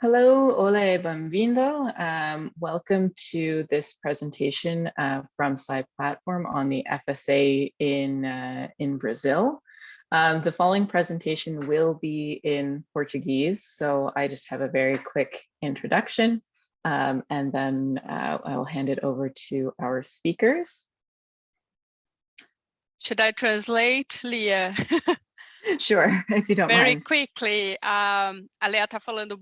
Hello, ole, bem-vindo. Welcome to this presentation from SciPlatform on the FSA in Brazil. The following presentation will be in Portuguese, so I just have a very quick introduction, and then I will hand it over to our speakers. Should I translate, Lia? Sure, if you don't Very mind. quickly, a Lea está falando,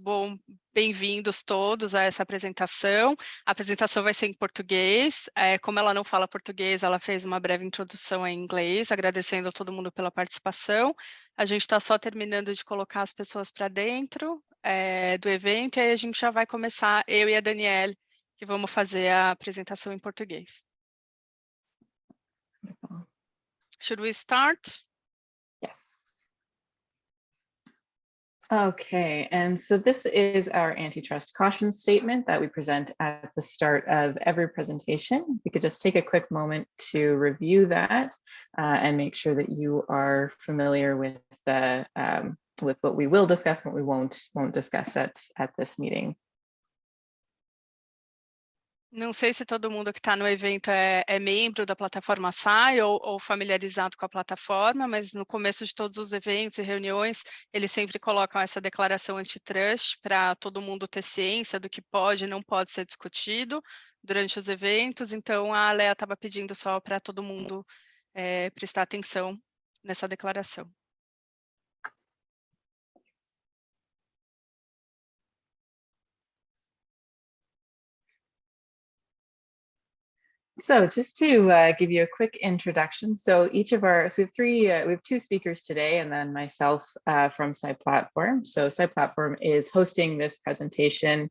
bem-vindos todos a essa apresentação. A apresentação vai ser em português. Como ela não fala português, ela fez uma breve introdução em inglês, agradecendo a todo mundo pela participação. A gente está só terminando de colocar as pessoas para dentro do evento, e aí a gente já vai começar, eu e a Danielle, que vamos fazer a apresentação em português. Should we start? Yes. Okay, and so this is our antitrust caution statement that we present at the start of every presentation. We could just take a quick moment to review that and make sure that you are familiar with what we will discuss and what we won't discuss at this meeting. Não sei se todo mundo que está no evento é membro da plataforma SAI ou familiarizado com a plataforma, mas no começo de todos os eventos e reuniões, eles sempre colocam essa declaração antitrust para todo mundo ter ciência do que pode e não pode ser discutido durante os eventos. Então, a Lea estava pedindo só para todo mundo prestar atenção nessa declaração. So just to give you a quick introduction, so we have two speakers today, and then myself from SciPlatform. So SciPlatform is hosting this presentation,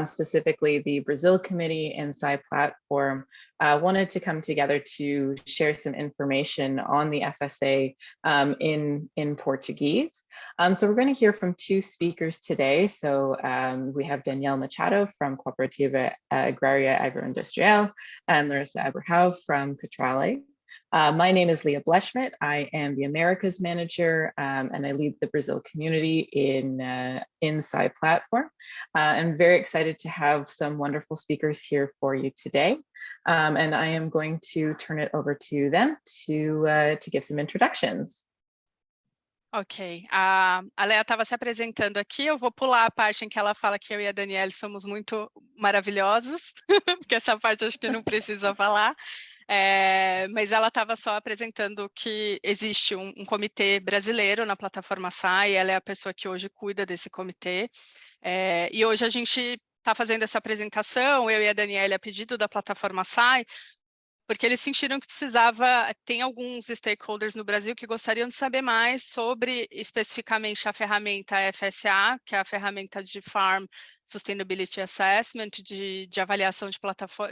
specifically the Brazil Committee and SciPlatform wanted to come together to share some information on the FSA in Portuguese. So we're going to hear from two speakers today. So we have Danielle Machado from Cooperativa Agraria Agroindustrial and Larissa Abrahau from Cutrale. My name is Leah Bleschmidt. I am the Americas Manager, and I lead the Brazil community in SciPlatform. I'm very excited to have some wonderful speakers here for you today, and I am going to turn it over to them to give some introductions. Ok, a Lea estava se apresentando aqui, eu vou pular a parte em que ela fala que eu e a Danielle somos muito maravilhosos, porque essa parte acho que não precisa falar, mas ela estava só apresentando que existe um comitê brasileiro na plataforma SAI, ela é a pessoa que hoje cuida desse comitê, e hoje a gente está fazendo essa apresentação, eu e a Danielle, a pedido da plataforma SAI, porque eles sentiram que tem alguns stakeholders no Brasil que gostariam de saber mais sobre, especificamente, a ferramenta FSA, que é a ferramenta de Farm Sustainability Assessment, de avaliação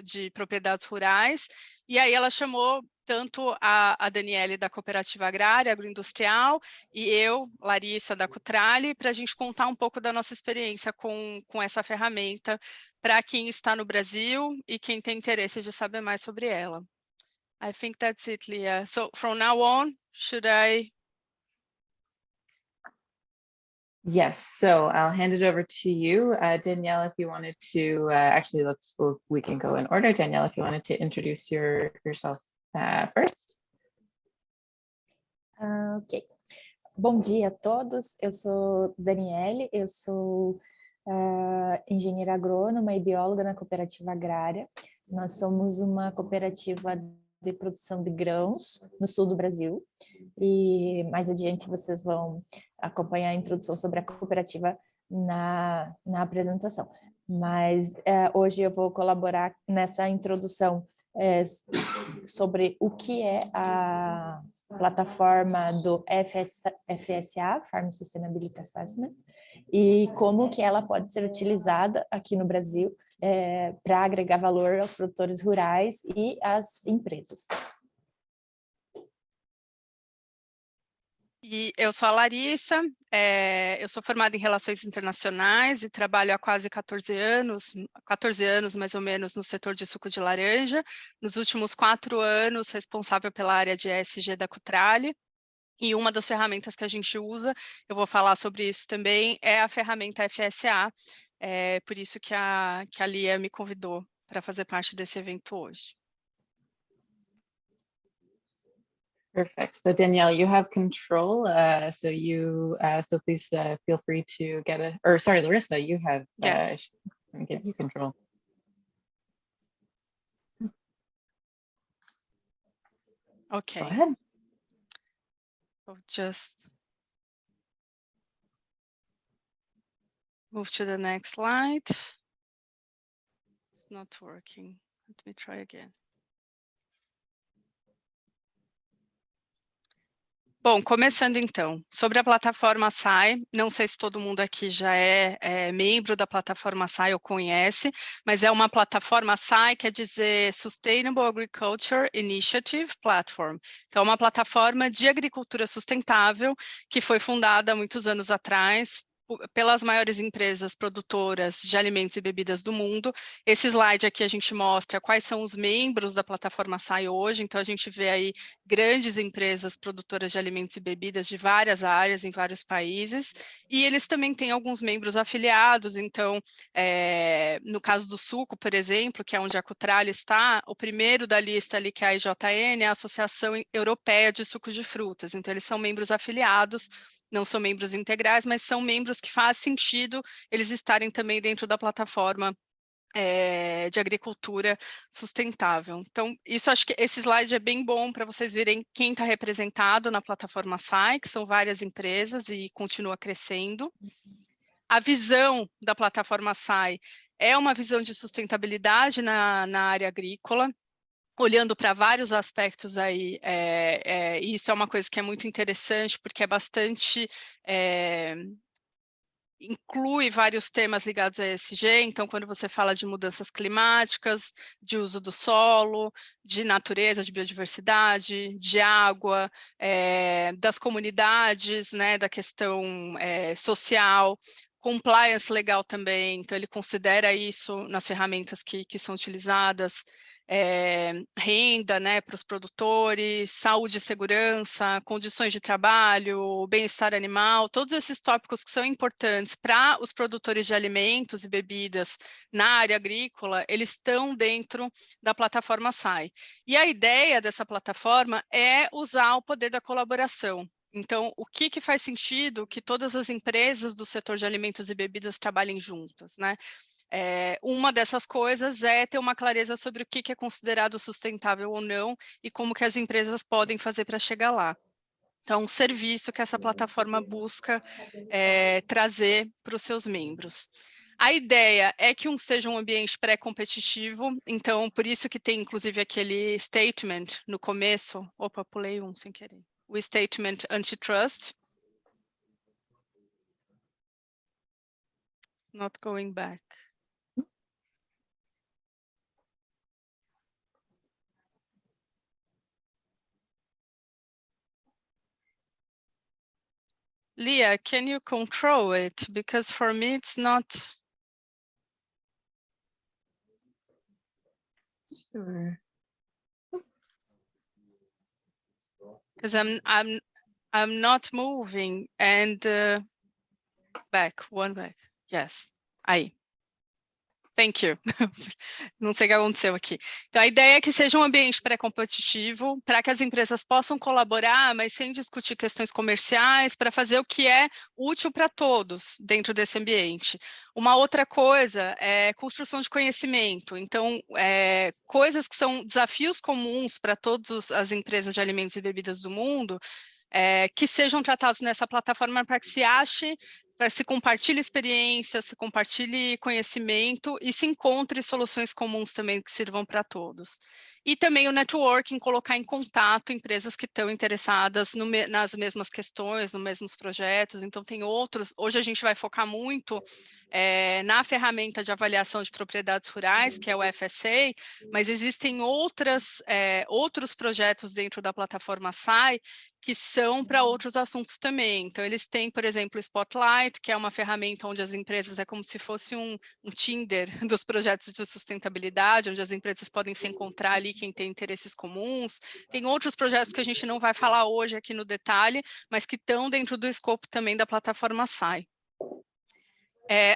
de propriedades rurais, e aí ela chamou tanto a Danielle da Cooperativa Agrária Agroindustrial e eu, Larissa, da Cutrale, para a gente contar um pouco da nossa experiência com essa ferramenta, para quem está no Brasil e quem tem interesse de saber mais sobre ela. I think that's it, Leah. So from now on, should I? Yes, so I'll hand it over to you, Danielle, if you wanted to, actually, we can go in order. Danielle, if you wanted to introduce yourself first. Ok. Bom dia a todos, eu sou Danielle, eu sou engenheira agrônoma e bióloga na Cooperativa Agrária. Nós somos uma cooperativa de produção de grãos no sul do Brasil, e mais adiante vocês vão acompanhar a introdução sobre a cooperativa na apresentação. Mas hoje eu vou colaborar nessa introdução sobre o que é a plataforma do FSA, Farm Sustainability Assessment, e como que ela pode ser utilizada aqui no Brasil para agregar valor aos produtores rurais e às empresas. E eu sou a Larissa, eu sou formada em Relações Internacionais e trabalho há quase 14 anos mais ou menos no setor de suco de laranja, nos últimos 4 anos responsável pela área de ESG da Cutrale, e uma das ferramentas que a gente usa, eu vou falar sobre isso também, é a ferramenta FSA, É por isso que a Lia me convidou para fazer parte desse evento hoje. Perfect. So Danielle, you have control. So please feel free to sorry, Larissa, you have Yes. give you control. Okay. Go ahead. I'll just move to the next slide. It's not working. Let me try again. Bom, começando então, sobre a plataforma SAI, não sei se todo mundo aqui já é membro da plataforma SAI ou conhece, mas é uma plataforma SAI, quer dizer Sustainable Agriculture Initiative Platform. Então, é uma plataforma de agricultura sustentável que foi fundada há muitos anos atrás pelas maiores empresas produtoras de alimentos e bebidas do mundo. Esse slide aqui a gente mostra quais são os membros da plataforma SAI hoje, então a gente vê aí grandes empresas produtoras de alimentos e bebidas de várias áreas, em vários países, e eles também têm alguns membros afiliados, então, no caso do suco, por exemplo, que é onde a Cutrale está, o primeiro da lista ali, que é a IJN, é a Associação Europeia de Sucos de Frutas, então eles são membros afiliados, não são membros integrais, mas são membros que faz sentido eles estarem também dentro da plataforma de agricultura sustentável. Então, isso acho que esse slide é bem bom para vocês verem quem está representado na plataforma SAI, que são várias empresas e continua crescendo. A visão da plataforma SAI é uma visão de sustentabilidade na área agrícola, olhando para vários aspectos aí, e isso é uma coisa que é muito interessante, porque é bastante... inclui vários temas ligados a ESG, então quando você fala de mudanças climáticas, de uso do solo, de natureza, de biodiversidade, de água, das comunidades, né, da questão social, compliance legal também, então ele considera isso nas ferramentas que são utilizadas, renda, né, para os produtores, saúde e segurança, condições de trabalho, bem-estar animal, todos esses tópicos que são importantes para os produtores de alimentos e bebidas na área agrícola, eles estão dentro da plataforma SAI. E a ideia dessa plataforma é usar o poder da colaboração. Então, o que faz sentido que todas as empresas do setor de alimentos e bebidas trabalhem juntas, né? Uma dessas coisas é ter uma clareza sobre o que é considerado sustentável ou não e como que as empresas podem fazer para chegar lá. Então, um serviço que essa plataforma busca trazer para os seus membros. A ideia é que seja um ambiente pré-competitivo, então, por isso que tem, inclusive, aquele statement no começo. Opa, pulei sem querer. O statement antitrust. It's not going back. Lia, can you control it? Because for me, it's not. Sure. Because I'm not moving and back. Yes, aí. Thank you. Não sei o que aconteceu aqui. Então, a ideia é que seja um ambiente pré-competitivo, para que as empresas possam colaborar, mas sem discutir questões comerciais, para fazer o que é útil para todos dentro desse ambiente. Uma outra coisa é construção de conhecimento. Então, coisas que são desafios comuns para todas as empresas de alimentos e bebidas do mundo, que sejam tratados nessa plataforma para que se ache, para se compartilhe experiência, se compartilhe conhecimento e se encontre soluções comuns também que sirvam para todos. E também o networking, colocar em contato empresas que estão interessadas nas mesmas questões, nos mesmos projetos. Então, tem outros. Hoje a gente vai focar muito na ferramenta de avaliação de propriedades rurais, que é o FSA, mas existem outros projetos dentro da plataforma SAI que são para outros assuntos também. Então, eles têm, por exemplo, o Spotlight, que é uma ferramenta onde as empresas, é como se fosse um Tinder dos projetos de sustentabilidade, onde as empresas podem se encontrar ali, quem tem interesses comuns. Tem outros projetos que a gente não vai falar hoje aqui no detalhe, mas que estão dentro do escopo também da plataforma SAI.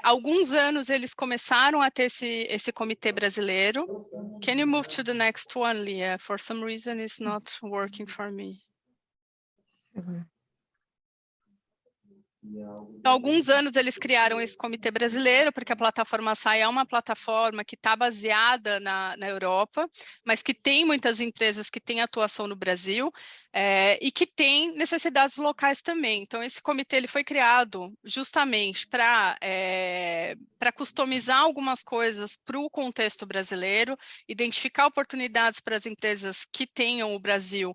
Alguns anos eles começaram a ter esse comitê brasileiro. Can you move to the next one, Lia? For some reason it's not working for me. Então, alguns anos eles criaram esse comitê brasileiro, porque a plataforma SAI é uma plataforma que está baseada na Europa, mas que tem muitas empresas que têm atuação no Brasil, e que tem necessidades locais também. Então, esse comitê ele foi criado justamente para customizar algumas coisas para o contexto brasileiro, identificar oportunidades para as empresas que tenham o Brasil,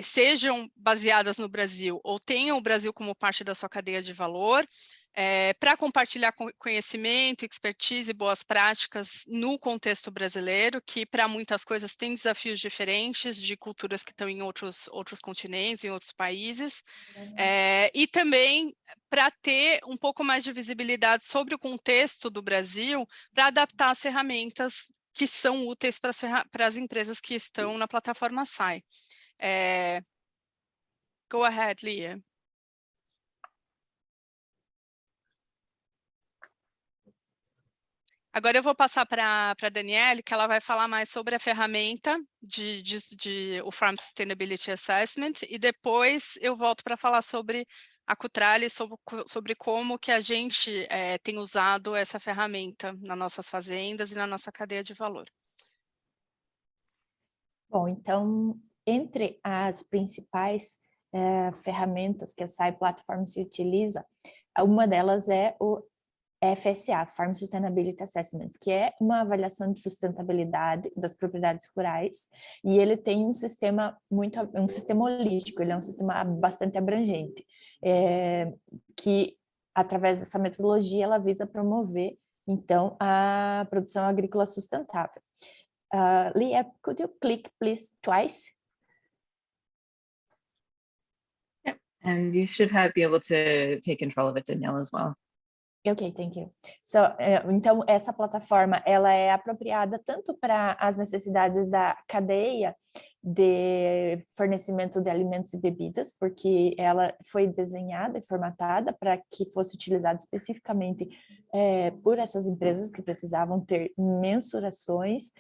sejam baseadas no Brasil ou tenham o Brasil como parte da sua cadeia de valor, para compartilhar conhecimento, expertise e boas práticas no contexto brasileiro, que para muitas coisas tem desafios diferentes de culturas que estão em outros continentes, em outros países, e também para ter um pouco mais de visibilidade sobre o contexto do Brasil, para adaptar as ferramentas que são úteis para as empresas que estão na plataforma SAI. Go ahead, Lia. Agora eu vou passar para a Daniele, que ela vai falar mais sobre a ferramenta o Farm Sustainability Assessment, e depois eu volto para falar sobre a Cutrale, sobre como que a gente tem usado essa ferramenta nas nossas fazendas e na nossa cadeia de valor. Bom, então, entre as principais ferramentas que a SAI Platform se utiliza, uma delas é o FSA, Farm Sustainability Assessment, que é uma avaliação de sustentabilidade das propriedades rurais, e ele tem um sistema holístico, ele é um sistema bastante abrangente, que através dessa metodologia ela visa promover, então, a produção agrícola sustentável. Lia, could you click please twice? Yep. And you should be able to take control of it, Danielle, as well. Ok, thank you. Então, essa plataforma, ela é apropriada tanto para as necessidades da cadeia de fornecimento de alimentos e bebidas, porque ela foi desenhada e formatada para que fosse utilizada especificamente por essas empresas que precisavam ter mensurações,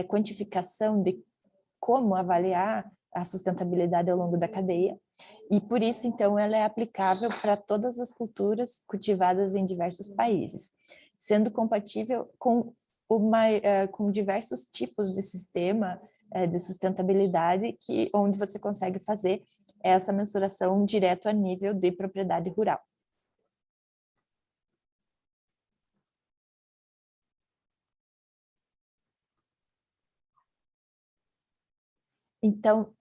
quantificação de como avaliar a sustentabilidade ao longo da cadeia. E por isso, então, ela é aplicável para todas as culturas cultivadas em diversos países, sendo compatível com diversos tipos de sistema de sustentabilidade, onde você consegue fazer essa mensuração direto a nível de propriedade rural. Então,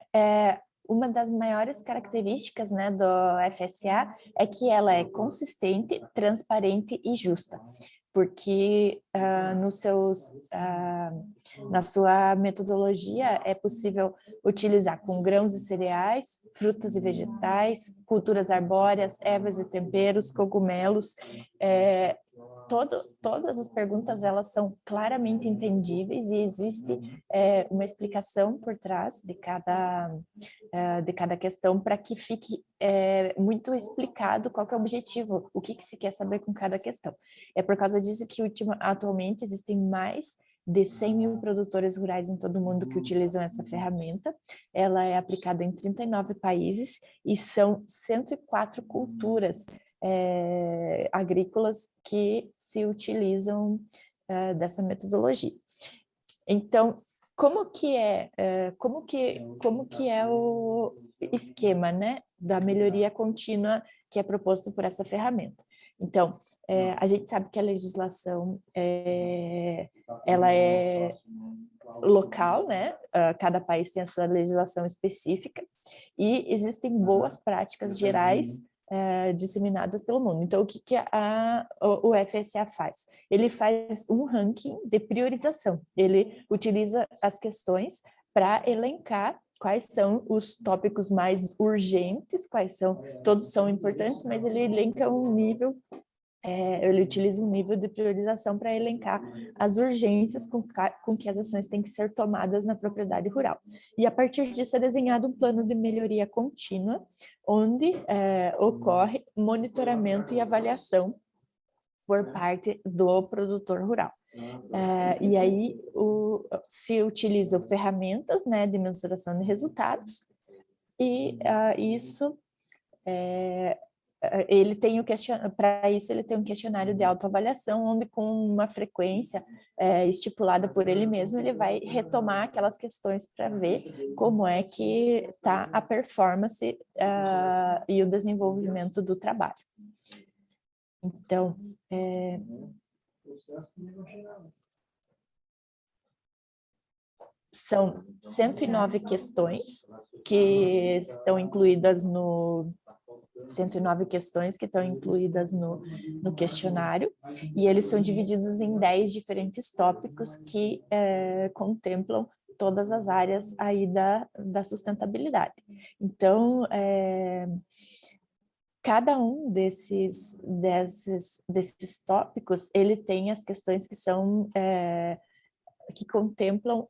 uma das maiores características, né, do FSA é que ela é consistente, transparente e justa, porque na sua metodologia é possível utilizar com grãos e cereais, frutas e vegetais, culturas arbóreas, ervas e temperos, cogumelos. Todas as perguntas elas são claramente entendíveis e existe uma explicação por trás de cada questão para que fique muito explicado qual que é o objetivo, o que se quer saber com cada questão. É por causa disso que atualmente existem mais de 100 mil produtores rurais em todo o mundo que utilizam essa ferramenta. Ela é aplicada em 39 países e são 104 culturas agrícolas que se utilizam dessa metodologia. Então, como que é o esquema, né, da melhoria contínua que é proposto por essa ferramenta? Então, a gente sabe que a legislação ela é local, né? Cada país tem a sua legislação específica e existem boas práticas gerais disseminadas pelo mundo. Então, o que o FSA faz? Ele faz um ranking de priorização. Ele utiliza as questões para elencar quais são os tópicos mais urgentes, todos são importantes, mas ele elenca um nível, ele utiliza um nível de priorização para elencar as urgências com que as ações têm que ser tomadas na propriedade rural. E a partir disso é desenhado um plano de melhoria contínua, onde ocorre monitoramento e avaliação por parte do produtor rural. E aí se utilizam ferramentas, né, de mensuração de resultados, e isso ele tem para isso ele tem um questionário de autoavaliação, onde com uma frequência estipulada por ele mesmo, ele vai retomar aquelas questões para ver como é que está a performance e o desenvolvimento do trabalho. Então, são 109 questões que estão incluídas no 109 questões que estão incluídas no questionário, e eles são divididos em 10 diferentes tópicos que contemplam todas as áreas aí da sustentabilidade. Então, cada um desses tópicos, ele tem as questões que são que contemplam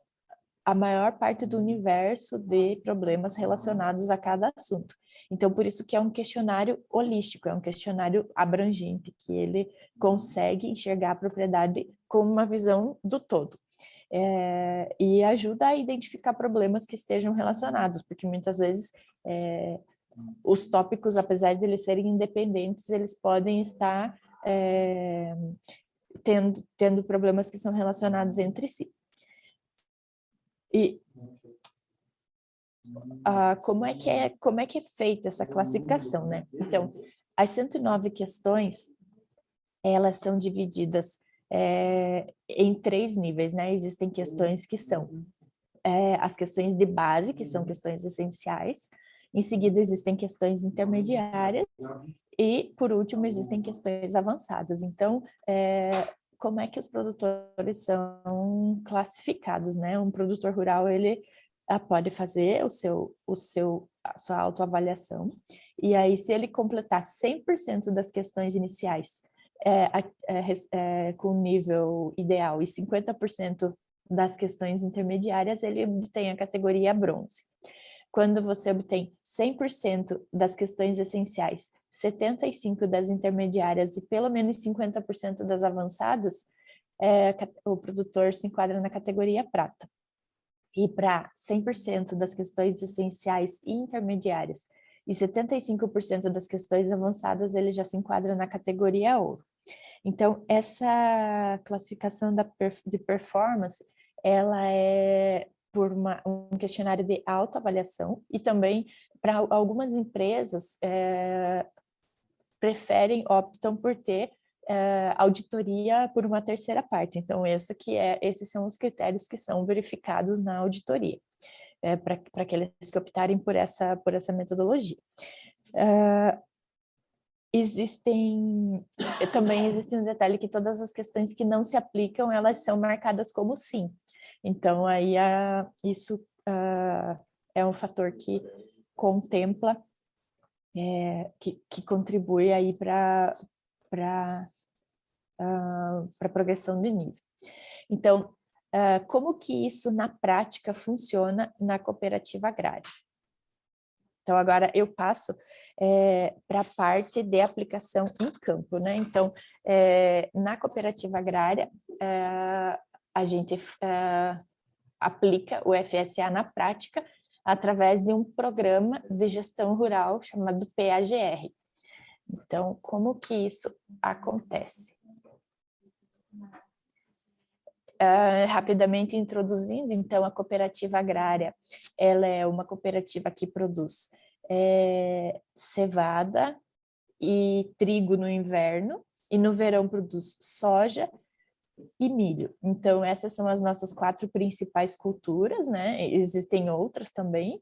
a maior parte do universo de problemas relacionados a cada assunto. Então, por isso que é um questionário holístico, é um questionário abrangente, que ele consegue enxergar a propriedade com uma visão do todo. E ajuda a identificar problemas que estejam relacionados, porque muitas vezes os tópicos, apesar de eles serem independentes, eles podem estar tendo problemas que são relacionados entre si. E como é que é feita essa classificação, né? Então, as 109 questões, elas são divididas em 3 níveis, né? Existem questões que são as questões de base, que são questões essenciais. Em seguida, existem questões intermediárias. E, por último, existem questões avançadas. Então, como é que os produtores são classificados, né? Um produtor rural, ele pode fazer a sua autoavaliação, e aí, se ele completar 100% das questões iniciais com nível ideal e 50% das questões intermediárias, ele obtém a categoria bronze. Quando você obtém 100% das questões essenciais, 75% das intermediárias e pelo menos 50% das avançadas, o produtor se enquadra na categoria prata. E para 100% das questões essenciais e intermediárias e 75% das questões avançadas, ele já se enquadra na categoria ouro. Então, essa classificação de performance, ela é por um questionário de autoavaliação, e também para algumas empresas optam por ter auditoria por uma terceira parte. Então, esses são os critérios que são verificados na auditoria, para aqueles que optarem por essa metodologia. Também existe um detalhe que todas as questões que não se aplicam, elas são marcadas como sim. Então, aí isso é um fator que contempla, que contribui aí para a progressão de nível. Então, como que isso na prática funciona na cooperativa agrária? Então, agora eu passo para a parte de aplicação em campo, né? Então, na cooperativa agrária, a gente aplica o FSA na prática através de um programa de gestão rural chamado PAGR. Então, como que isso acontece? Rapidamente introduzindo, então, a cooperativa agrária, ela é uma cooperativa que produz cevada e trigo no inverno, e no verão produz soja e milho. Então, essas são as nossas 4 principais culturas, né? Existem outras também,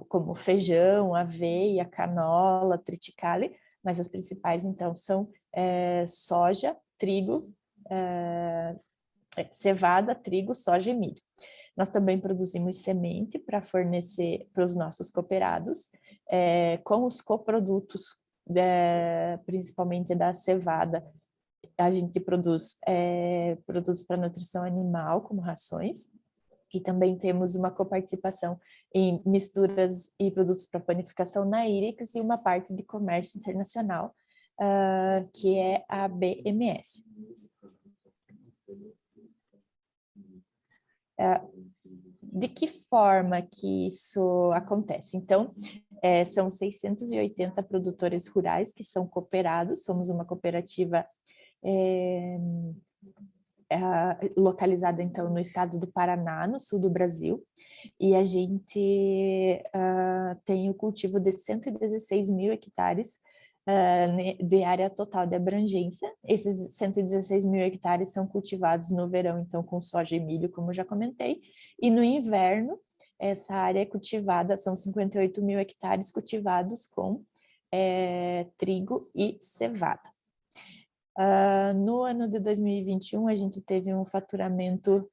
como feijão, aveia, canola, triticale, mas as principais, então, são soja, trigo, cevada, trigo, soja e milho. Nós também produzimos semente para fornecer para os nossos cooperados, com os coprodutos, principalmente da cevada. A gente produz produtos para nutrição animal, como rações, e também temos uma coparticipação em misturas e produtos para panificação na IRIX, e uma parte de comércio internacional, que é a BMS. De que forma que isso acontece? Então, são 680 produtores rurais que são cooperados, somos uma cooperativa localizada, então, no estado do Paraná, no sul do Brasil, e a gente tem o cultivo de 116 mil hectares de área total de abrangência. Esses 116 mil hectares são cultivados no verão, então, com soja e milho, como eu já comentei, e no inverno, essa área é cultivada, são 58 mil hectares cultivados com trigo e cevada. No ano de 2021, a gente teve um faturamento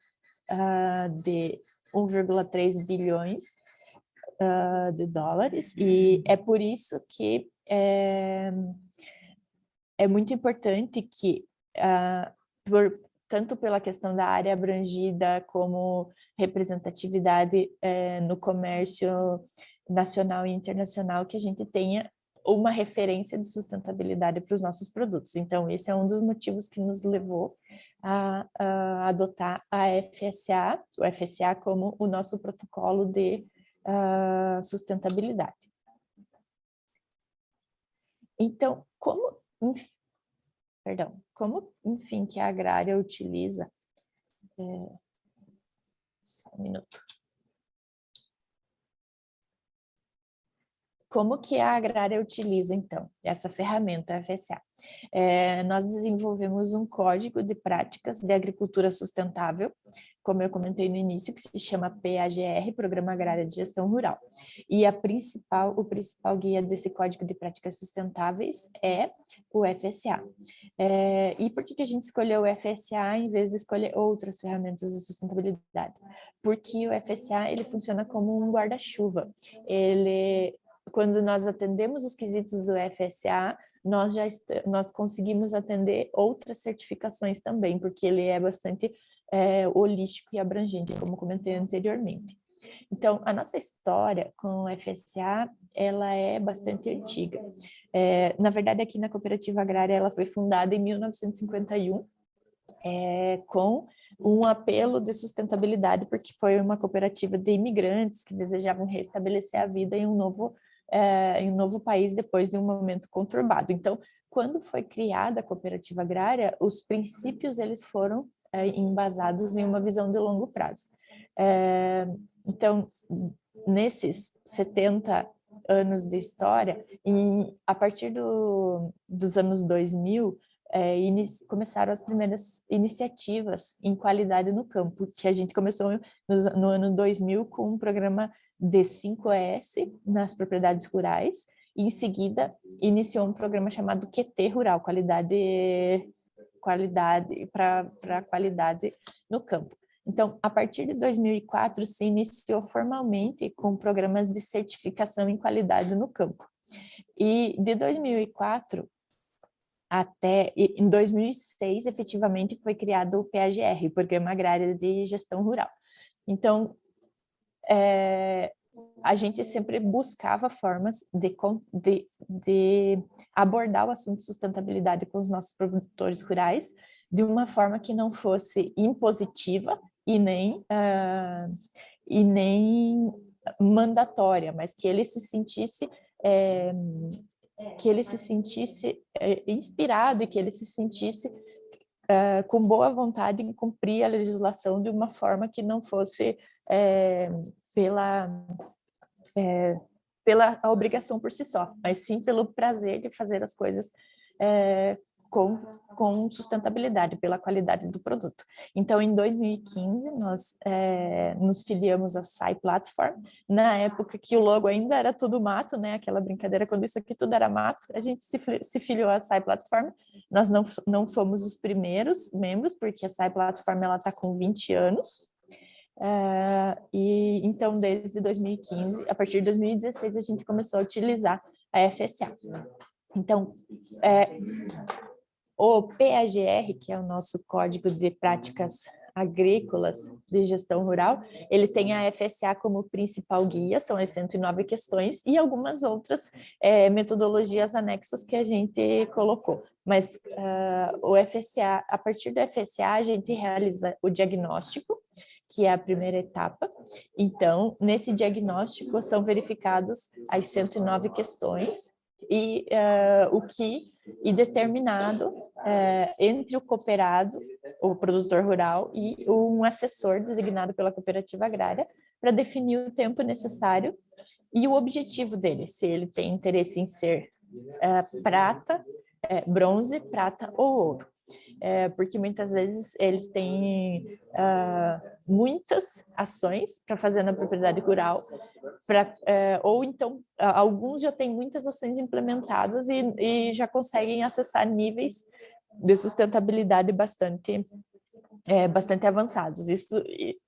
de 1,3 bilhões de dólares, e é por isso que é muito importante que, tanto pela questão da área abrangida como representatividade no comércio nacional e internacional, que a gente tenha uma referência de sustentabilidade para os nossos produtos. Então, esse é um dos motivos que nos levou a adotar a FSA, o FSA como o nosso protocolo de sustentabilidade. Então, como, enfim, que a agrária utiliza... só um minuto. Como que a agrária utiliza, então, essa ferramenta FSA? Nós desenvolvemos um código de práticas de agricultura sustentável, como eu comentei no início, que se chama PAGR, Programa Agrário de Gestão Rural. E o principal guia desse código de práticas sustentáveis é o FSA. E por que a gente escolheu o FSA em vez de escolher outras ferramentas de sustentabilidade? Porque o FSA, ele funciona como um guarda-chuva. Quando nós atendemos os quesitos do FSA, nós conseguimos atender outras certificações também, porque ele é bastante holístico e abrangente, como comentei anteriormente. Então, a nossa história com o FSA, ela é bastante antiga. Na verdade, aqui na Cooperativa Agrária, ela foi fundada em 1951, com um apelo de sustentabilidade, porque foi uma cooperativa de imigrantes que desejavam restabelecer a vida em um novo país depois de um momento conturbado. Então, quando foi criada a Cooperativa Agrária, os princípios eles foram embasados em uma visão de longo prazo. Então, nesses 70 anos de história, a partir dos anos 2000, começaram as primeiras iniciativas em qualidade no campo, que a gente começou no ano 2000 com um programa de 5S nas propriedades rurais, e em seguida iniciou um programa chamado QT Rural, qualidade para qualidade no campo. Então, a partir de 2004, se iniciou formalmente com programas de certificação em qualidade no campo. E de 2004 até em 2006, efetivamente, foi criado o PAGR, Programa Agrário de Gestão Rural. Então, a gente sempre buscava formas de abordar o assunto de sustentabilidade com os nossos produtores rurais de uma forma que não fosse impositiva e nem mandatória, mas que ele se sentisse inspirado e que ele se sentisse com boa vontade em cumprir a legislação de uma forma que não fosse pela obrigação por si só, mas sim pelo prazer de fazer as coisas com sustentabilidade, pela qualidade do produto. Então, em 2015, nós nos filiamos à SAI Platform, na época que o logo ainda era tudo mato, né? Aquela brincadeira, quando isso aqui tudo era mato, a gente se filiou à SAI Platform. Nós não fomos os primeiros membros, porque a SAI Platform está com 20 anos, e então, desde 2015, a partir de 2016, a gente começou a utilizar a FSA. Então, o PAGR, que é o nosso Código de Práticas agrícolas de gestão rural, ele tem a FSA como principal guia, são as 109 questões, e algumas outras metodologias anexas que a gente colocou. Mas o FSA, a partir do FSA, a gente realiza o diagnóstico, que é a primeira etapa. Então, nesse diagnóstico são verificadas as 109 questões e determinado entre o cooperado, o produtor rural, e um assessor designado pela cooperativa agrária para definir o tempo necessário e o objetivo dele, se ele tem interesse em ser prata, bronze, prata ou ouro. Porque muitas vezes eles têm muitas ações para fazer na propriedade rural, ou então alguns já têm muitas ações implementadas e já conseguem acessar níveis de sustentabilidade bastante avançados.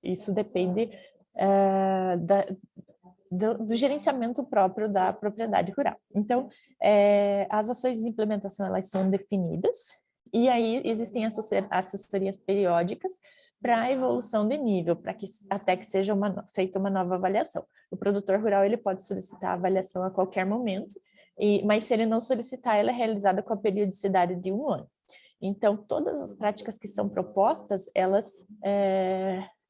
Isso depende do gerenciamento próprio da propriedade rural. Então, as ações de implementação elas são definidas, e aí existem assessorias periódicas para a evolução de nível, até que seja feita uma nova avaliação. O produtor rural ele pode solicitar a avaliação a qualquer momento, mas se ele não solicitar, ela é realizada com a periodicidade de 1 ano. Então, todas as práticas que são propostas, elas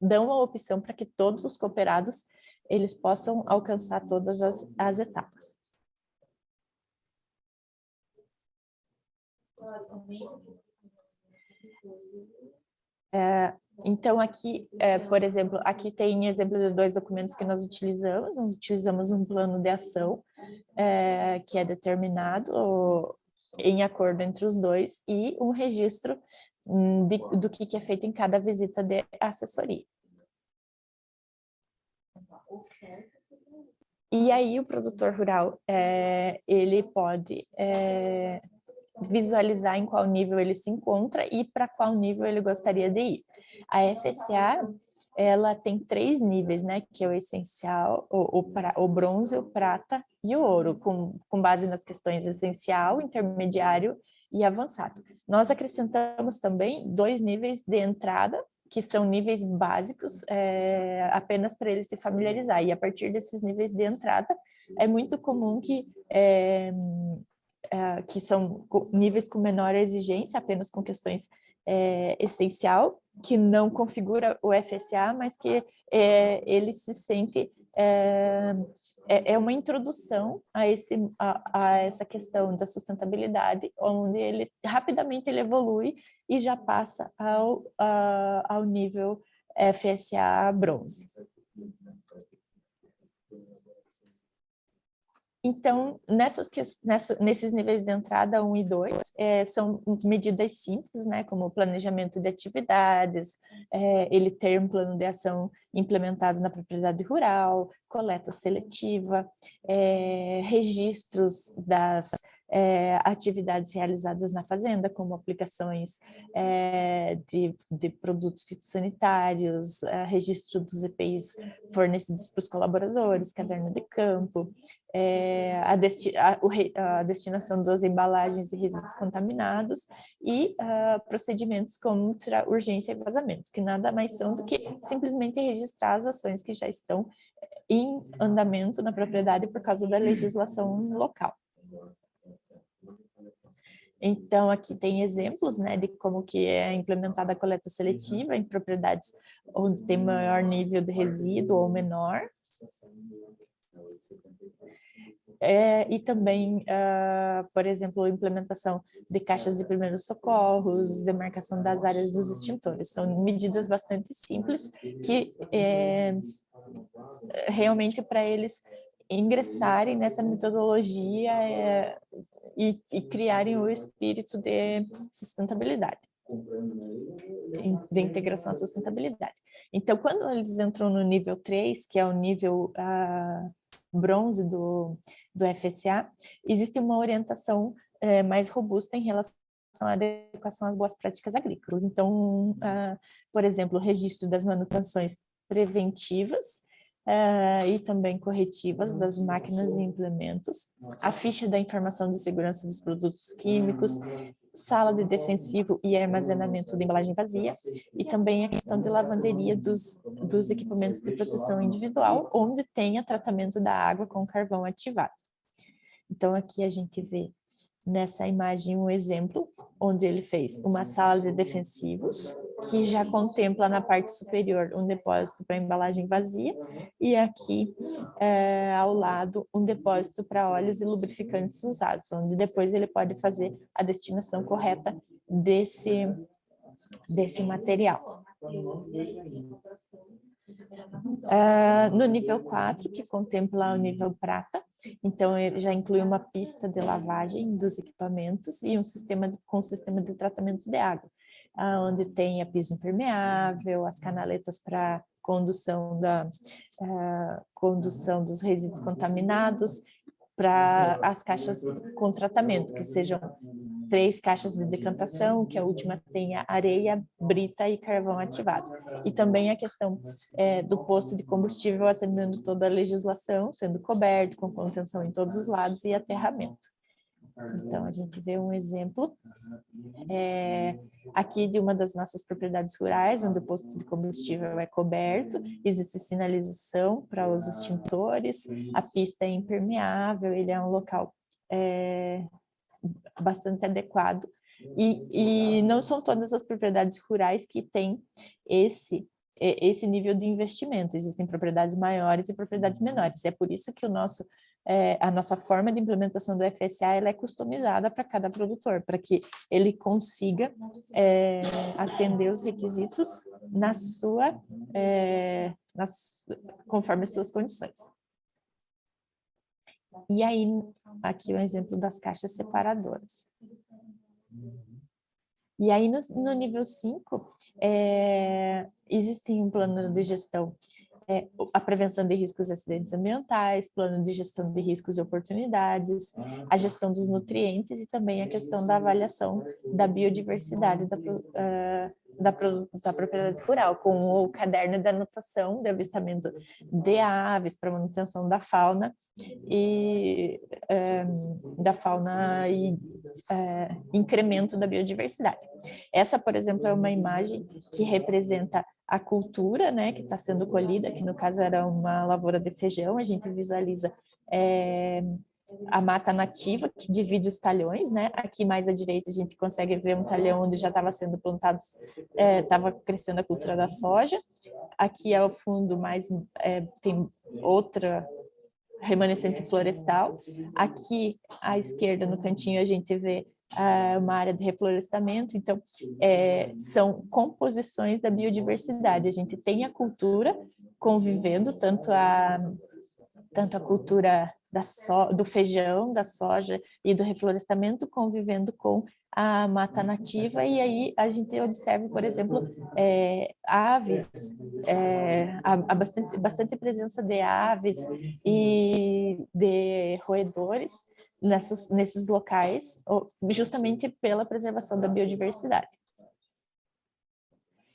dão a opção para que todos os cooperados eles possam alcançar todas as etapas. Então, aqui, por exemplo, aqui tem exemplo de 2 documentos que nós utilizamos. Nós utilizamos um plano de ação que é determinado em acordo entre os dois e um registro do que é feito em cada visita de assessoria. E aí o produtor rural, ele pode visualizar em qual nível ele se encontra e para qual nível ele gostaria de ir. A FSA, ela tem 3 níveis, né, que é o essencial, o bronze, o prata e o ouro, com base nas questões essencial, intermediário e avançado. Nós acrescentamos também 2 níveis de entrada, que são níveis básicos, apenas para ele se familiarizar. E a partir desses níveis de entrada, é muito comum que são níveis com menor exigência, apenas com questões essencial, que não configura o FSA, mas que ele se sente... uma introdução a essa questão da sustentabilidade, onde ele rapidamente ele evolui e já passa ao nível FSA bronze. Então, nesses níveis de entrada 1 e 2, são medidas simples, né, como o planejamento de atividades, ele ter um plano de ação implementado na propriedade rural, coleta seletiva, registros das atividades realizadas na fazenda, como aplicações de produtos fitossanitários, registro dos EPIs fornecidos para os colaboradores, caderno de campo, a destinação das embalagens e resíduos contaminados e procedimentos contra urgência e vazamentos, que nada mais são do que simplesmente registrar as ações que já estão em andamento na propriedade por causa da legislação local. Então, aqui tem exemplos, né, de como que é implementada a coleta seletiva em propriedades onde tem maior nível de resíduo ou menor. E também, por exemplo, a implementação de caixas de primeiros socorros, demarcação das áreas dos extintores. São medidas bastante simples que realmente para eles ingressarem nessa metodologia e criarem o espírito de sustentabilidade, de integração à sustentabilidade. Então, quando eles entram no nível 3, que é o nível bronze do FSA, existe uma orientação mais robusta em relação à adequação às boas práticas agrícolas. Então, por exemplo, o registro das manutenções preventivas, e também corretivas das máquinas e implementos, a ficha da informação de segurança dos produtos químicos, sala de defensivo e armazenamento de embalagem vazia, e também a questão de lavanderia dos equipamentos de proteção individual, onde tenha tratamento da água com carvão ativado. Então, aqui a gente vê nessa imagem um exemplo, onde ele fez uma sala de defensivos, que já contempla na parte superior um depósito para embalagem vazia, e aqui ao lado um depósito para óleos e lubrificantes usados, onde depois ele pode fazer a destinação correta desse material. No nível 4, que contempla o nível prata, então ele já inclui uma pista de lavagem dos equipamentos e um sistema de tratamento de água, onde tem a piso impermeável, as canaletas para condução dos resíduos contaminados, para as caixas com tratamento, que sejam 3 caixas de decantação, que a última tenha areia, brita e carvão ativado. E também a questão do posto de combustível atendendo toda a legislação, sendo coberto, com contenção em todos os lados e aterramento. Então, a gente vê um exemplo aqui de uma das nossas propriedades rurais, onde o posto de combustível é coberto, existe sinalização para os extintores, a pista é impermeável, ele é um local bastante adequado, e não são todas as propriedades rurais que têm esse nível de investimento, existem propriedades maiores e propriedades menores, é por isso que a nossa forma de implementação do FSA ela é customizada para cada produtor, para que ele consiga atender os requisitos conforme as suas condições. E aí, aqui um exemplo das caixas separadoras. E aí, no nível 5, existe um plano de gestão, a prevenção de riscos e acidentes ambientais, plano de gestão de riscos e oportunidades, a gestão dos nutrientes e também a questão da avaliação da biodiversidade da propriedade rural, com o caderno de anotação de avistamento de aves para manutenção da fauna e incremento da biodiversidade. Essa, por exemplo, é uma imagem que representa a cultura, né, que está sendo colhida, que no caso era uma lavoura de feijão, a gente visualiza a mata nativa, que divide os talhões, né? Aqui mais à direita a gente consegue ver um talhão onde já estava sendo plantado, estava crescendo a cultura da soja. Aqui ao fundo tem outra remanescente florestal. Aqui à esquerda, no cantinho, a gente vê uma área de reflorestamento. Então, são composições da biodiversidade. A gente tem a cultura convivendo, tanto a cultura do feijão, da soja e do reflorestamento convivendo com a mata nativa, e aí a gente observa, por exemplo, aves, há bastante presença de aves e de roedores nesses locais, justamente pela preservação da biodiversidade.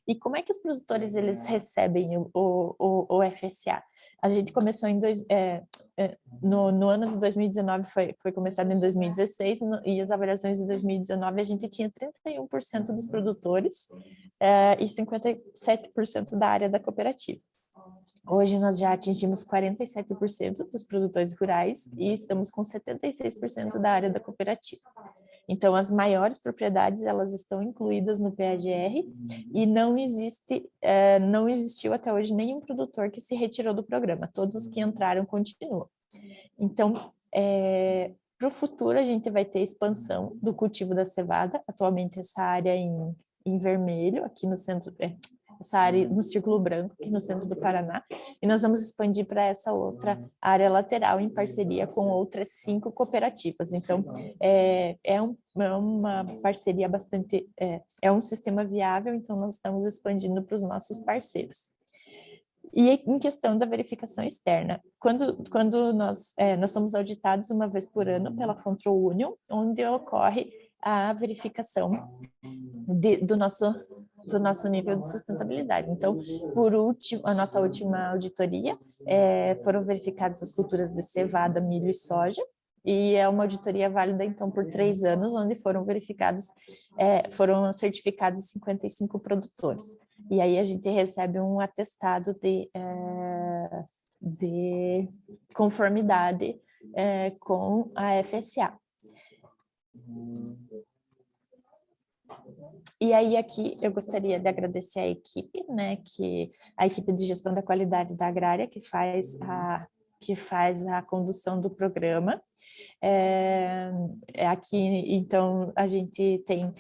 E como é que os produtores eles recebem o FSA? A gente começou no ano de 2019, foi começado em 2016, e as avaliações de 2019 a gente tinha 31% dos produtores e 57% da área da cooperativa. Hoje nós já atingimos 47% dos produtores rurais e estamos com 76% da área da cooperativa. Então, as maiores propriedades, elas estão incluídas no PAGR e não existiu até hoje nenhum produtor que se retirou do programa. Todos os que entraram continuam. Então, para o futuro, a gente vai ter expansão do cultivo da cevada. Atualmente, essa área em vermelho, aqui no centro, essa área no círculo branco, aqui no centro do Paraná, e nós vamos expandir para essa outra área lateral em parceria com outras 5 cooperativas. Então, é uma parceria bastante, é um sistema viável, então nós estamos expandindo para os nossos parceiros. E em questão da verificação externa, quando nós somos auditados uma vez por ano pela Control Union, onde ocorre a verificação do nosso do nosso nível de sustentabilidade. Então, por último, a nossa última auditoria, foram verificadas as culturas de cevada, milho e soja, e é uma auditoria válida, então, por 3 anos, onde foram verificados, foram certificados 55 produtores. E aí a gente recebe um atestado de conformidade com a FSA. E aí aqui eu gostaria de agradecer a equipe, né, a equipe de gestão da qualidade da agrária, que faz a condução do programa. Aqui, então, a gente tem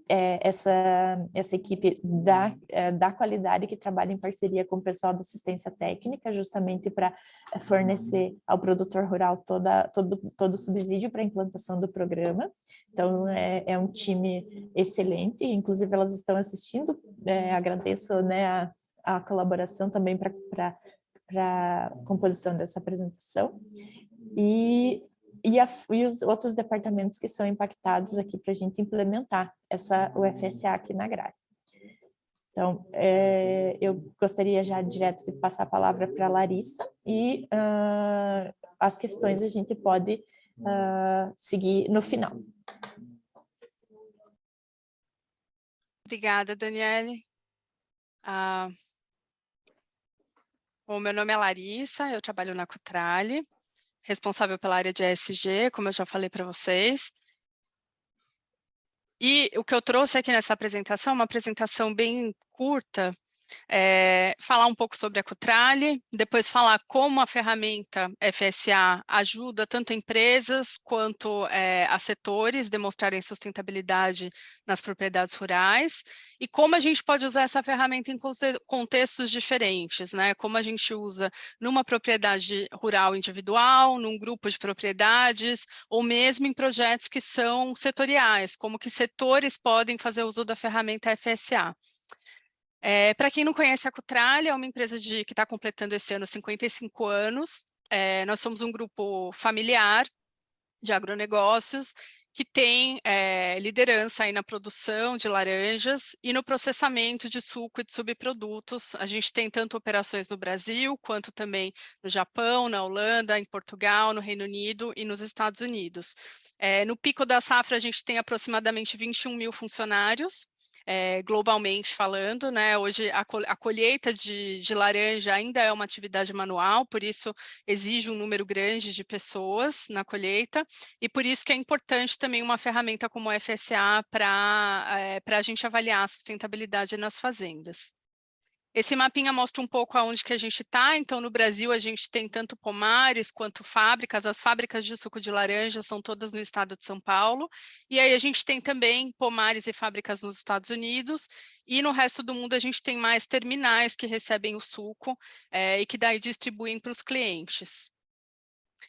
essa equipe da qualidade que trabalha em parceria com o pessoal da assistência técnica, justamente para fornecer ao produtor rural todo o subsídio para a implantação do programa. Então, é um time excelente, inclusive elas estão assistindo, agradeço, né, a colaboração também para a composição dessa apresentação. E os outros departamentos que são impactados aqui para a gente implementar o FSA aqui na agrária. Então, eu gostaria já direto de passar a palavra para a Larissa e as questões a gente pode seguir no final. Obrigada, Daniele. Bom, meu nome é Larissa, eu trabalho na Cutrale, responsável pela área de ESG, como eu já falei para vocês. E o que eu trouxe aqui nessa apresentação, uma apresentação bem curta, falar um pouco sobre a Cutrale, depois falar como a ferramenta FSA ajuda tanto empresas quanto a setores demonstrarem sustentabilidade nas propriedades rurais, e como a gente pode usar essa ferramenta em contextos diferentes, né? Como a gente usa numa propriedade rural individual, num grupo de propriedades, ou mesmo em projetos que são setoriais, como que setores podem fazer uso da ferramenta FSA. Para quem não conhece a Cutrale, é uma empresa que está completando esse ano 55 anos. Nós somos um grupo familiar de agronegócios que tem liderança aí na produção de laranjas e no processamento de suco e de subprodutos. A gente tem tanto operações no Brasil, quanto também no Japão, na Holanda, em Portugal, no Reino Unido e nos Estados Unidos. No pico da safra, a gente tem aproximadamente 21 mil funcionários, globalmente falando, né? Hoje a colheita de laranja ainda é uma atividade manual, por isso exige um número grande de pessoas na colheita, e por isso que é importante também uma ferramenta como o FSA para a gente avaliar a sustentabilidade nas fazendas. Esse mapinha mostra um pouco aonde que a gente está. Então, no Brasil, a gente tem tanto pomares quanto fábricas. As fábricas de suco de laranja são todas no estado de São Paulo. E aí a gente tem também pomares e fábricas nos Estados Unidos. E no resto do mundo, a gente tem mais terminais que recebem o suco e que daí distribuem para os clientes.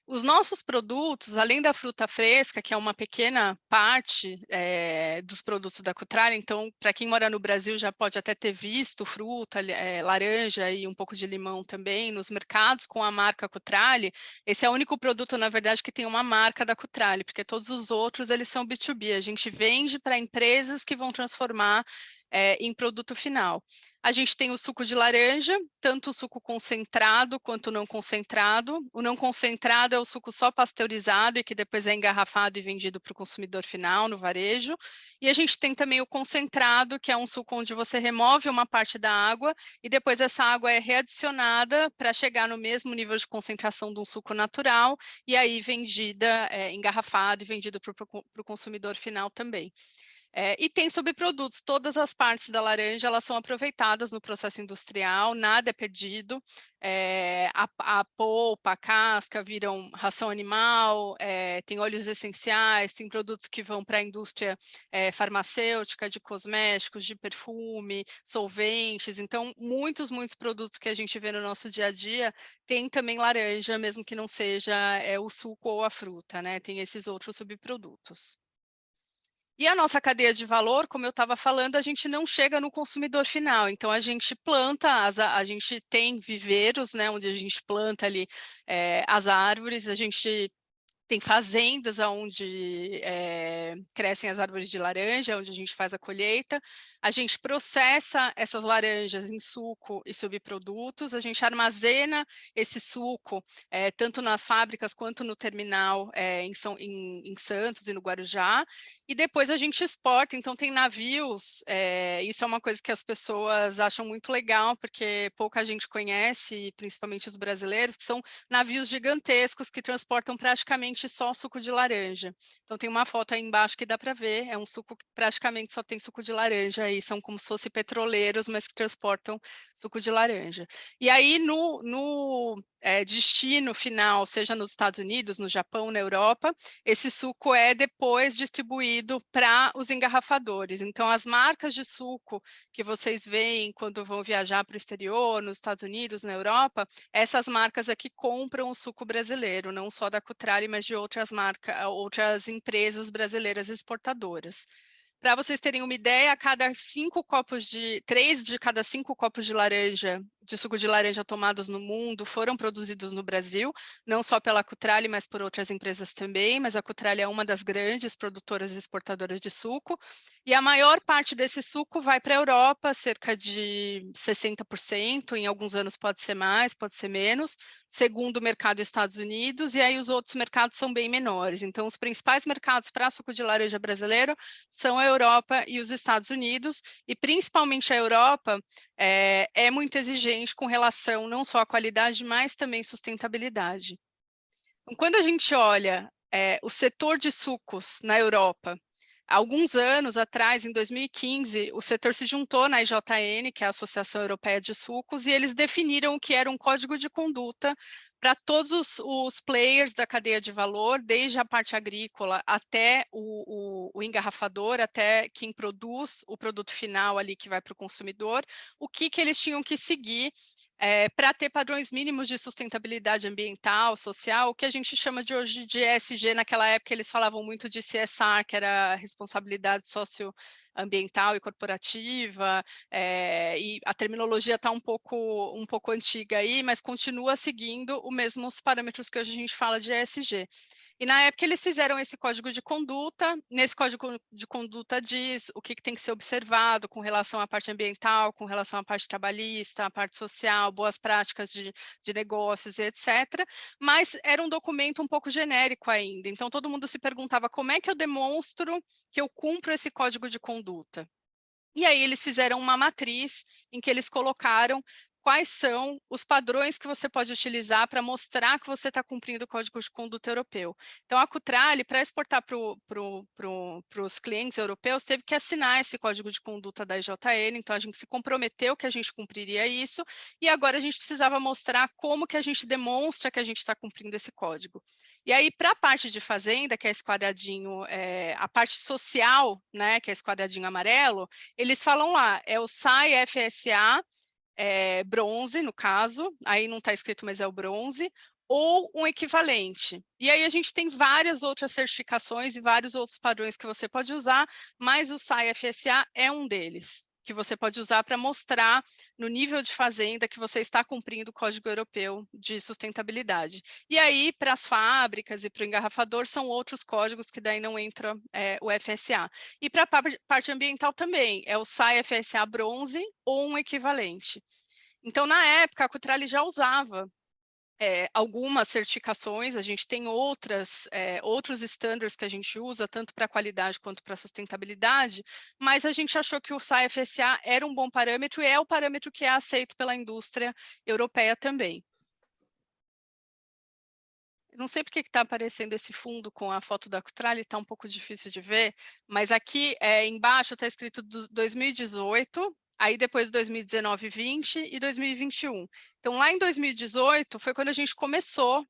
Os nossos produtos, além da fruta fresca, que é uma pequena parte dos produtos da Cutrale, então, para quem mora no Brasil já pode até ter visto fruta, laranja e um pouco de limão também nos mercados com a marca Cutrale. Esse é o único produto, na verdade, que tem uma marca da Cutrale, porque todos os outros, eles são B2B. A gente vende para empresas que vão transformar em produto final. A gente tem o suco de laranja, tanto o suco concentrado quanto o não concentrado. O não concentrado é o suco só pasteurizado e que depois é engarrafado e vendido para o consumidor final, no varejo. E a gente tem também o concentrado, que é um suco onde você remove uma parte da água e depois essa água é readicionada para chegar no mesmo nível de concentração de um suco natural e aí vendida, engarrafado e vendido para o consumidor final também. E tem subprodutos, todas as partes da laranja elas são aproveitadas no processo industrial, nada é perdido, a polpa, a casca viram ração animal, tem óleos essenciais, tem produtos que vão para a indústria farmacêutica, de cosméticos, de perfume, solventes, então muitos produtos que a gente vê no nosso dia a dia tem também laranja, mesmo que não seja o suco ou a fruta, né? Tem esses outros subprodutos. E a nossa cadeia de valor, como eu estava falando, a gente não chega no consumidor final. Então, a gente planta, a gente tem viveiros, né, onde a gente planta ali as árvores, a gente Tem fazendas onde crescem as árvores de laranja, onde a gente faz a colheita. A gente processa essas laranjas em suco e subprodutos. A gente armazena esse suco, tanto nas fábricas quanto no terminal em Santos e no Guarujá. E depois a gente exporta. Então, tem navios. Isso é uma coisa que as pessoas acham muito legal, porque pouca gente conhece, principalmente os brasileiros, que são navios gigantescos que transportam praticamente só suco de laranja. Então tem uma foto aí embaixo que dá para ver, é um suco que praticamente só tem suco de laranja, e são como se fossem petroleiros, mas que transportam suco de laranja. E aí no destino final, seja nos Estados Unidos, no Japão, na Europa, esse suco é depois distribuído para os engarrafadores. Então as marcas de suco que vocês veem quando vão viajar para o exterior, nos Estados Unidos, na Europa, essas marcas aqui compram o suco brasileiro, não só da Cutrale, mas de outras marcas, outras empresas brasileiras exportadoras. Para vocês terem uma ideia, 3 de cada 5 copos de suco de laranja tomados no mundo foram produzidos no Brasil, não só pela Cutrale, mas por outras empresas também, mas a Cutrale é uma das grandes produtoras e exportadoras de suco, e a maior parte desse suco vai para a Europa, cerca de 60%, em alguns anos pode ser mais, pode ser menos, segundo o mercado Estados Unidos, e aí os outros mercados são bem menores. Então, os principais mercados para suco de laranja brasileiro são a Europa e os Estados Unidos, e principalmente a Europa é muito exigente com relação não só à qualidade, mas também sustentabilidade. Então, quando a gente olha o setor de sucos na Europa, há alguns anos atrás, em 2015, o setor se juntou na IJN, que é a Associação Europeia de Sucos, e eles definiram o que era um código de conduta para todos os players da cadeia de valor, desde a parte agrícola até o engarrafador, até quem produz o produto final ali que vai para o consumidor, o que eles tinham que seguir para ter padrões mínimos de sustentabilidade ambiental, social, o que a gente chama de hoje de ESG. Naquela época eles falavam muito de CSR, que era responsabilidade socioambiental e corporativa, e a terminologia está um pouco antiga aí, mas continua seguindo os mesmos parâmetros que hoje a gente fala de ESG. E na época eles fizeram esse código de conduta. Nesse código de conduta diz o que tem que ser observado com relação à parte ambiental, com relação à parte trabalhista, à parte social, boas práticas de negócios e etc. Mas era um documento um pouco genérico ainda. Então todo mundo se perguntava como é que eu demonstro que eu cumpro esse código de conduta. E aí eles fizeram uma matriz em que eles colocaram quais são os padrões que você pode utilizar para mostrar que você está cumprindo o Código de Conduta Europeu. Então, a Cutrale, para exportar para os clientes europeus, teve que assinar esse Código de Conduta da IJN, então a gente se comprometeu que a gente cumpriria isso, e agora a gente precisava mostrar como que a gente demonstra que a gente está cumprindo esse código. E aí, para a parte de fazenda, que é esse quadradinho, a parte social, né, que é esse quadradinho amarelo, eles falam lá, é o SAI FSA, bronze, no caso, aí não está escrito, mas é o bronze, ou um equivalente. E aí a gente tem várias outras certificações e vários outros padrões que você pode usar, mas o SAI FSA é um deles, que você pode usar para mostrar no nível de fazenda que você está cumprindo o Código Europeu de Sustentabilidade. E aí, para as fábricas e para o engarrafador, são outros códigos que daí não entra o FSA. E para a parte ambiental também, é o SAI FSA bronze ou um equivalente. Então, na época, a Cutrale já usava algumas certificações, a gente tem outros estándares que a gente usa, tanto para qualidade quanto para sustentabilidade, mas a gente achou que o SAI FSA era um bom parâmetro e é o parâmetro que é aceito pela indústria europeia também. Não sei porque está aparecendo esse fundo com a foto da Cutrale, está um pouco difícil de ver, mas aqui embaixo está escrito 2018, aí depois 2019, 20 e 2021. Então, lá em 2018, foi quando a gente começou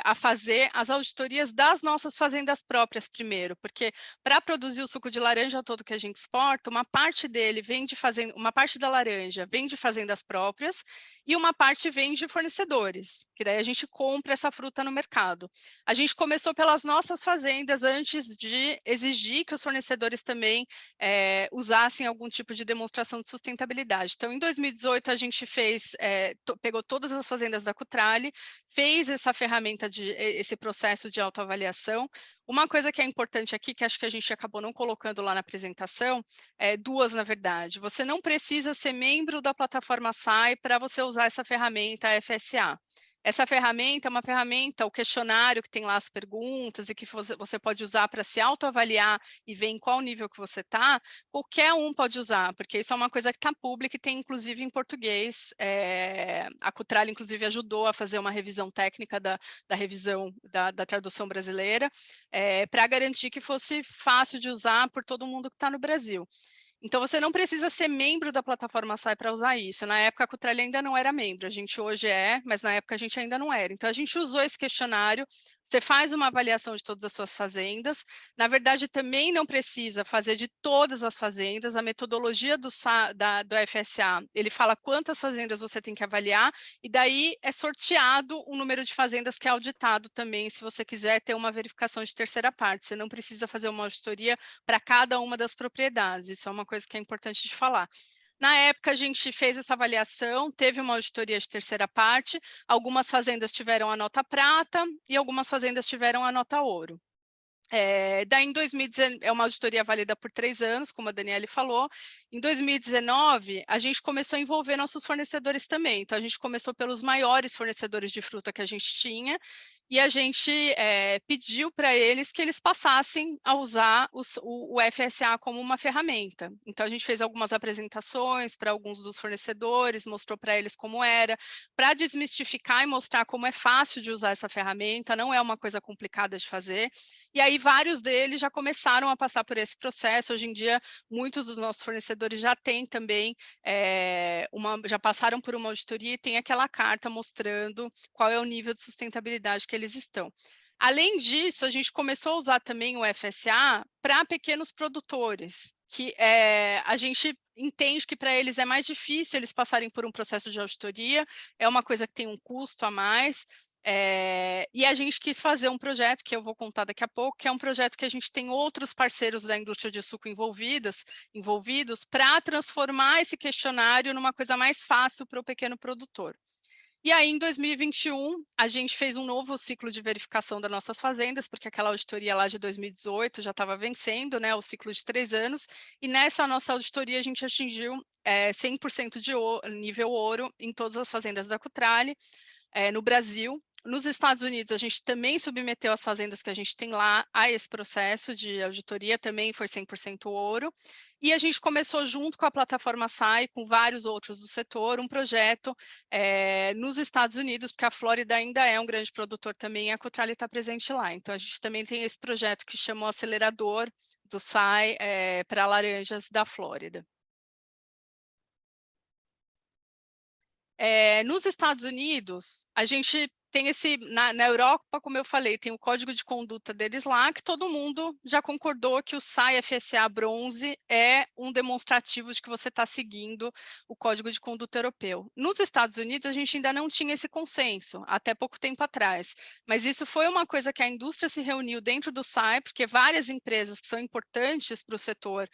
a fazer as auditorias das nossas fazendas próprias primeiro, porque para produzir o suco de laranja todo que a gente exporta, uma parte dele vem de fazenda, uma parte da laranja vem de fazendas próprias e uma parte vem de fornecedores, que daí a gente compra essa fruta no mercado. A gente começou pelas nossas fazendas antes de exigir que os fornecedores também usassem algum tipo de demonstração de sustentabilidade. Então, em 2018, a gente pegou todas as fazendas da Cutrale, fez essa ferramenta, esse processo de autoavaliação. Uma coisa que é importante aqui, que acho que a gente acabou não colocando lá na apresentação, duas, na verdade. Você não precisa ser membro da plataforma SAI para você usar essa ferramenta FSA. Essa ferramenta é uma ferramenta, o questionário que tem lá as perguntas e que você pode usar para se autoavaliar e ver em qual nível que você está, qualquer um pode usar, porque isso é uma coisa que está pública e tem inclusive em português. A Cutrale, inclusive, ajudou a fazer uma revisão técnica da revisão da tradução brasileira, para garantir que fosse fácil de usar por todo mundo que está no Brasil. Então, você não precisa ser membro da plataforma SAI para usar isso. Na época, a Cutrale ainda não era membro, a gente hoje mas na época a gente ainda não era. Então, a gente usou esse questionário, você faz uma avaliação de todas as suas fazendas. Na verdade, também não precisa fazer de todas as fazendas. A metodologia do FSA, ele fala quantas fazendas você tem que avaliar, e daí é sorteado o número de fazendas que é auditado também, se você quiser ter uma verificação de terceira parte. Você não precisa fazer uma auditoria para cada uma das propriedades. Isso é uma coisa que é importante de falar. Na época, a gente fez essa avaliação, teve uma auditoria de terceira parte, algumas fazendas tiveram a nota prata e algumas fazendas tiveram a nota ouro. Daí, em 2019, é uma auditoria válida por 3 anos, como a Daniele falou. Em 2019, a gente começou a envolver nossos fornecedores também. Então, a gente começou pelos maiores fornecedores de fruta que a gente tinha, e a gente pediu para eles que eles passassem a usar o FSA como uma ferramenta. Então, a gente fez algumas apresentações para alguns dos fornecedores, mostrou para eles como era, para desmistificar e mostrar como é fácil de usar essa ferramenta, não é uma coisa complicada de fazer. E aí, vários deles já começaram a passar por esse processo. Hoje em dia, muitos dos nossos fornecedores já têm também, já passaram por uma auditoria e tem aquela carta mostrando qual é o nível de sustentabilidade que eles estão. Além disso, a gente começou a usar também o FSA para pequenos produtores, que a gente entende que para eles é mais difícil eles passarem por um processo de auditoria, é uma coisa que tem um custo a mais. E a gente quis fazer um projeto, que eu vou contar daqui a pouco, que é um projeto que a gente tem outros parceiros da indústria de suco envolvidos para transformar esse questionário numa coisa mais fácil para o pequeno produtor. E aí, em 2021, a gente fez um novo ciclo de verificação das nossas fazendas, porque aquela auditoria lá de 2018 já estava vencendo, né, o ciclo de 3 anos, e nessa nossa auditoria a gente atingiu 100% de nível ouro em todas as fazendas da Cutrale, no Brasil. Nos Estados Unidos, a gente também submeteu as fazendas que a gente tem lá a esse processo de auditoria, também foi 100% ouro. E a gente começou junto com a plataforma SAI, com vários outros do setor, um projeto nos Estados Unidos, porque a Flórida ainda é um grande produtor também, e a Cutrale está presente lá. Então, a gente também tem esse projeto que chama o Acelerador do SAI para laranjas da Flórida. Nos Estados Unidos, a gente tem na Europa, como eu falei, tem o código de conduta deles lá, que todo mundo já concordou que o SAI FSA Bronze é um demonstrativo de que você está seguindo o código de conduta europeu. Nos Estados Unidos, a gente ainda não tinha esse consenso, até pouco tempo atrás, mas isso foi uma coisa que a indústria se reuniu dentro do SAI, porque várias empresas que são importantes para o setor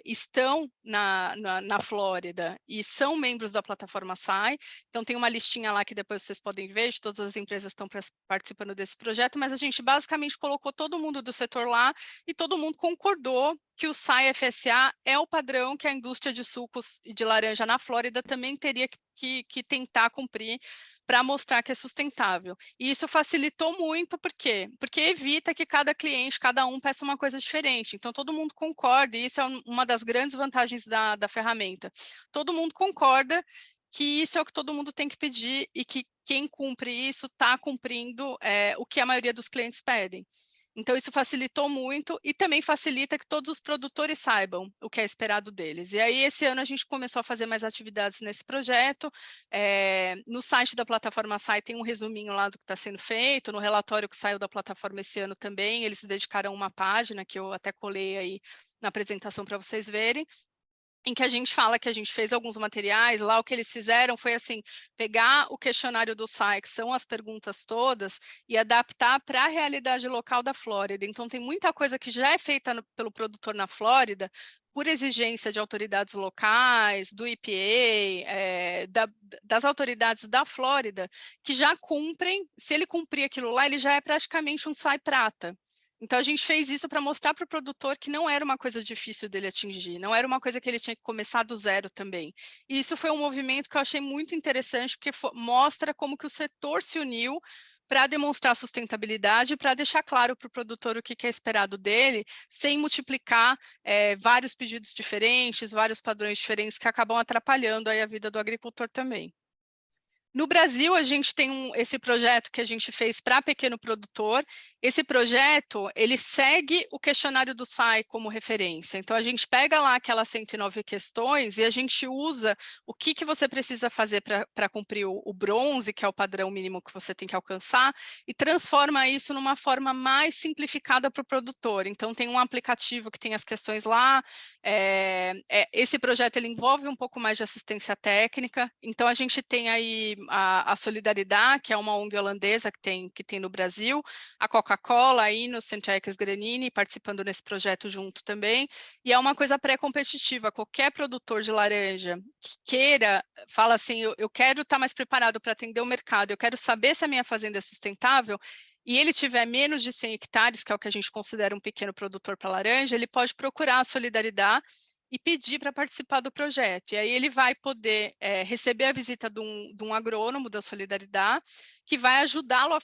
estão na Flórida e são membros da plataforma SAI. Então, tem uma listinha lá que depois vocês podem ver, de todas as empresas que estão participando desse projeto, mas a gente basicamente colocou todo mundo do setor lá e todo mundo concordou que o SAI FSA é o padrão que a indústria de sucos e de laranja na Flórida também teria que tentar cumprir para mostrar que é sustentável. E isso facilitou muito, por quê? Porque evita que cada cliente, cada um peça uma coisa diferente. Então, todo mundo concorda, e isso é uma das grandes vantagens da ferramenta. Todo mundo concorda que isso é o que todo mundo tem que pedir e que quem cumpre isso está cumprindo o que a maioria dos clientes pedem. Então, isso facilitou muito e também facilita que todos os produtores saibam o que é esperado deles. E aí, esse ano, a gente começou a fazer mais atividades nesse projeto. No site da plataforma SAI tem um resuminho lá do que está sendo feito. No relatório que saiu da plataforma esse ano também, eles se dedicaram a uma página que eu até colei aí na apresentação para vocês verem. em que a gente fala que a gente fez alguns materiais, lá o que eles fizeram foi assim, pegar o questionário do SAI, que são as perguntas todas, e adaptar para a realidade local da Flórida. Então tem muita coisa que já é feita pelo produtor na Flórida, por exigência de autoridades locais, do EPA, das autoridades da Flórida, que já cumprem, se ele cumprir aquilo lá, ele já é praticamente um SAI prata. Então, a gente fez isso para mostrar para o produtor que não era uma coisa difícil dele atingir, não era uma coisa que ele tinha que começar do zero também. E isso foi um movimento que eu achei muito interessante, porque mostra como que o setor se uniu para demonstrar sustentabilidade, para deixar claro para o produtor o que é esperado dele, sem multiplicar vários pedidos diferentes, vários padrões diferentes que acabam atrapalhando aí a vida do agricultor também. No Brasil, a gente tem esse projeto que a gente fez para pequeno produtor. Esse projeto, ele segue o questionário do SAI como referência. Então, a gente pega lá aquelas 109 questões e a gente usa o que você precisa fazer para cumprir o bronze, que é o padrão mínimo que você tem que alcançar, e transforma isso numa forma mais simplificada para o produtor. Então, tem um aplicativo que tem as questões lá. Esse projeto ele envolve um pouco mais de assistência técnica. Então, a gente tem aí a Solidariedade, que é uma ONG holandesa que tem no Brasil, a Coca-Cola, a Inos, Centex Granini, participando nesse projeto junto também, e é uma coisa pré-competitiva, qualquer produtor de laranja que queira, fala assim, eu quero estar mais preparado para atender o mercado, eu quero saber se a minha fazenda é sustentável, e ele tiver menos de 100 hectares, que é o que a gente considera um pequeno produtor para laranja, ele pode procurar a Solidariedade e pedir para participar do projeto. E aí ele vai poder receber a visita de um agrônomo da Solidariedade, que vai ajudá-lo a